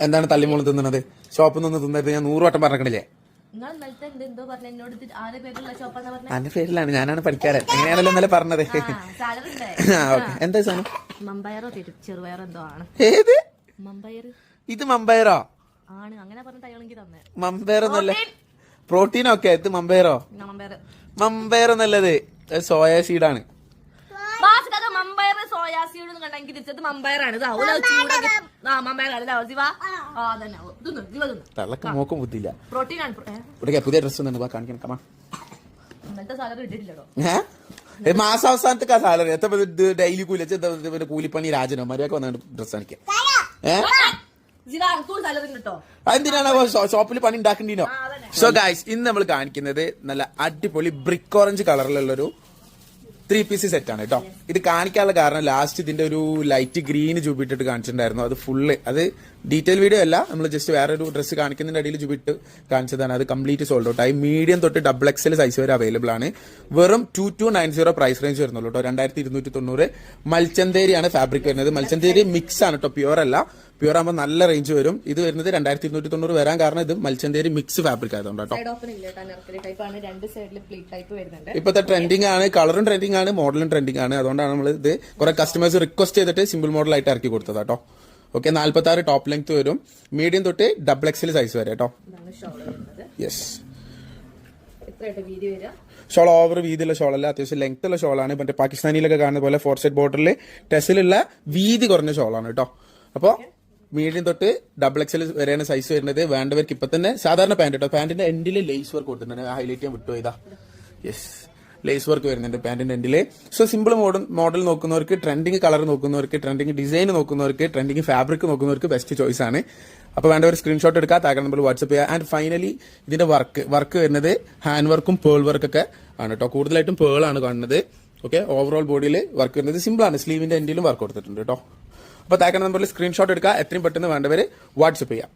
എന്താണ് തള്ളിമോള് തിന്നണത്? ഷോപ്പിൽ നിന്ന് തിന്നത് ഞാൻ 100 വട്ടം പറഞ്ഞില്ലേ? എന്റെ പേരിലാണ്, ഞാനാണ് പഠിക്കാരൻ. എങ്ങനെയാണല്ലോ ഇന്നലെ പറഞ്ഞത്. എന്താ സാധനം? ഏത് ഇത്? മമ്പയറോ? മമ്പയറൊന്നല്ല, പ്രോട്ടീനൊക്കെ. ഇത് മമ്പയറോ? മമ്പയറൊന്നല്ലത്, സോയാ സീഡാണ്. തള്ളക്ക് മോക്കും ബുദ്ധിയില്ല. പുതിയ ഡ്രസ് കാണിക്കണം. മാസാവസാനത്തെ സാലറി എത്ര ഡെയിലി കൂലിപ്പണി രാജനോ മര്യാദ വന്ന ഡ്രസ് കാണിക്കാം. അതെന്തിനാണ് ഷോപ്പിൽ പണി ഉണ്ടാക്കണ്ടീനോ? സോ ഗൈസ്, ഇന്ന് നമ്മൾ കാണിക്കുന്നത് നല്ല അടിപൊളി ബ്രിക്ക് ഓറഞ്ച് കളറിലുള്ളൊരു 3 പീസ് സെറ്റ് ആണ് കേട്ടോ. ഇത് കാണിക്കാനുള്ള കാരണം ലാസ്റ്റ് ഇതിന്റെ ഒരു ലൈറ്റ് ഗ്രീൻ ചുബിട്ടിട്ട് കാണിച്ചിട്ടുണ്ടായിരുന്നു. അത് ഫുള്ള്, അത് ഡീറ്റെയിൽ വീഡിയോ അല്ല, നമ്മൾ ജസ്റ്റ് വേറൊരു ഡ്രസ്സ് കാണിക്കുന്നതിന്റെ അടിയിൽ ചുബിട്ട് കാണിച്ചതാണ്. അത് കംപ്ലീറ്റ് സോൾഡ് ഔട്ട് ആയി. മീഡിയം തൊട്ട് XXL സൈസ് വരെ അവൈലബിൾ ആണ്. വെറും 2290 പ്രൈസ് റേഞ്ച് വരുന്നുള്ളൂ കേട്ടോ. 2290. മൽച്ചന്തേരിയാണ് ഫാബ്രിക് വരുന്നത്. മൽച്ചന്തേരി മിക്സ് ആണ് കേട്ടോ, പ്യുവർ അല്ല. പ്യുവർ ആകുമ്പോൾ നല്ല റേഞ്ച് വരും. ഇത് വരുന്നത് 2290 വരാൻ കാരണം ഇത് മൽച്ചന്തേരി മിക്സ് ഫാബ്രിക് ആയതുകൊണ്ട് കേട്ടോ. ഇപ്പോഴത്തെ ട്രെൻഡിങ് ആണ്, കളറും ട്രെൻഡിങ് ആണ്, മോഡലും ട്രെൻഡിങ് ആണ്. അതുകൊണ്ടാണ് നമ്മൾ ഇത് കുറെ കസ്റ്റമേഴ്സ് റിക്വസ്റ്റ് ചെയ്തിട്ട് സിമ്പിൾ മോഡൽ ആയിട്ട് ഇറക്കി കൊടുത്തത് കേട്ടോ. ഓക്കെ, 46 ടോപ്പ് ലെങ്ത് വരും. മീഡിയം തൊട്ട് XXL സൈസ് വരെ കേട്ടോ. യെസ്, ഷോൾ ഓവർ വീതിയുള്ള ഷോളല്ല, അത്യാവശ്യം ലെങ്ത് ഉള്ള ഷോളാണ്. മറ്റേ പാകിസ്ഥാനിയിലൊക്കെ കാണുന്ന പോലെ 4 സെറ്റ് ബോർഡറിൽ ടെസിലുള്ള വീതി കുറഞ്ഞ ഷോളാണ് കേട്ടോ. അപ്പോൾ മീഡിയം തൊട്ട് XXL വരെയാണ് സൈസ് വരുന്നത്. വേണ്ടവർക്ക് ഇപ്പൊ തന്നെ സാധാരണ പാന്റ് കേട്ടോ. പാന്റിന്റെ എൻഡിൽ ലേസ് വർക്ക് കൊടുത്തിട്ടുണ്ട്, ഹൈലൈറ്റ് ചെയ്യാൻ വിട്ടു ഇതാ. യെസ്, ലേസ് വർക്ക് വരുന്നുണ്ട് പാന്റിന്റെ എൻഡില്. സോ സിമ്പിൾ മോഡൽ നോക്കുന്നവർക്ക്, ട്രെൻഡിങ് കളർ നോക്കുന്നവർക്ക്, ട്രെൻഡിങ് ഡിസൈൻ നോക്കുന്നവർക്ക്, ട്രെൻഡിങ് ഫാബ്രിക് നോക്കുന്നവർക്ക് ബെസ്റ്റ് ചോയ്സ് ആണ്. അപ്പോൾ വേണ്ടവർ സ്ക്രീൻഷോട്ട് എടുക്കുക, താഴെ നമ്പർ വാട്സ്ആപ്പ് ചെയ്യുക. ആൻഡ് ഫൈനലി ഇതിന്റെ വർക്ക് വരുന്നത് ഹാൻഡ് വർക്കും പേൾ വർക്കൊക്കെ ആണ് കേട്ടോ. കൂടുതലായിട്ടും പേൾ ആണ് കാണുന്നത്. ഓക്കെ, ഓവറോൾ ബോഡിയിൽ വർക്ക് വരുന്നത് സിമ്പിൾ ആണ്. സ്ലീവിന്റെ എൻഡിലും വർക്ക് കൊടുത്തിട്ടുണ്ട് കേട്ടോ. അപ്പോൾ താഴെ നമ്പറിൽ സ്ക്രീൻഷോട്ട് എടുക്കുക, എത്രയും പെട്ടെന്ന് വേണ്ടവർ വാട്സ്ആപ്പ് ചെയ്യാം.